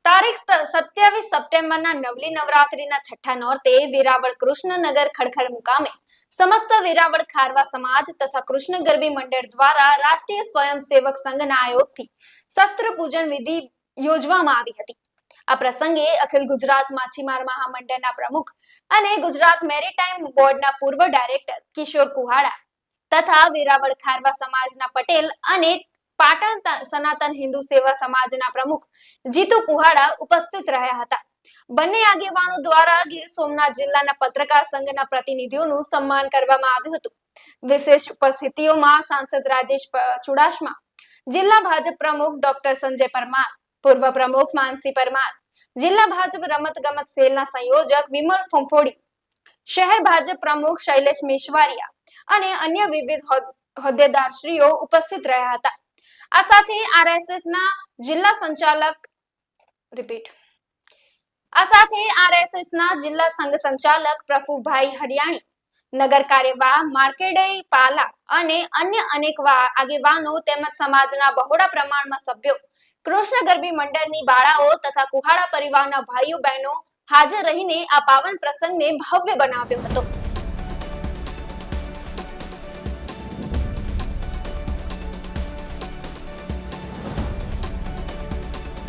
તારીખ 27 સપ્ટેમ્બરના નવલી નવરાત્રીના છઠ્ઠા નોરતે વેરાવળ કૃષ્ણનગર ખડખડ મુકામે સમસ્ત વેરાવળ ખારવા સમાજ તથા કૃષ્ણ ગરબી મંડળ દ્વારા રાષ્ટ્રીય સ્વયંસેવક સંઘના આયોગથી શસ્ત્ર પૂજન વિધિ યોજવામાં આવી હતી। આ પ્રસંગે અખિલ ગુજરાત માછીમાર મહામંડળના પ્રમુખ અને ગુજરાત મેરીટાઈમ બોર્ડના પૂર્વ ડાયરેક્ટર કિશોર કુહાડા તથા વેરાવળ ખારવા સમાજના પટેલ અને પાટણ સનાતન હિન્દુ સેવા સમાજના પ્રમુખ જીતુ કુહાડા ઉપસ્થિત રહ્યા હતા। બંને આગેવાનો દ્વારા ગીર સોમનાથ જિલ્લાના પત્રકાર સંઘના પ્રતિનિધિઓનું સન્માન કરવામાં આવ્યું હતું। વિશેષ ઉપસ્થિતિઓમાં સાંસદ રાજેશ ચુડાસમા, જિલ્લા ભાજપ પ્રમુખ ડોક્ટર સંજય પરમાર, પૂર્વ પ્રમુખ માનસી પરમાર, જિલ્લા ભાજપ રમતગમત સેલના સંયોજક વિમલ ફંફોડી, શહેર ભાજપ પ્રમુખ શૈલેષ મેશવારિયા અને અન્ય વિવિધ હોદ્દેદારશ્રીઓ ઉપસ્થિત રહ્યા હતા। આ સાથે આરએસએસના જિલ્લા સંઘ સંચાલક પ્રફુભાઈ હરિયાણી, નગર કાર્યવાહ માર્કેડે પાલા અને અન્ય અનેક આગેવાનો તેમજ સમાજના બહોળા પ્રમાણમાં સભ્યો, કૃષ્ણ ગરબી મંડળની બાળાઓ તથા કુહાડા પરિવારના ભાઈઓ બહેનો હાજર રહીને આ પાવન પ્રસંગને ભવ્ય બનાવ્યો હતો।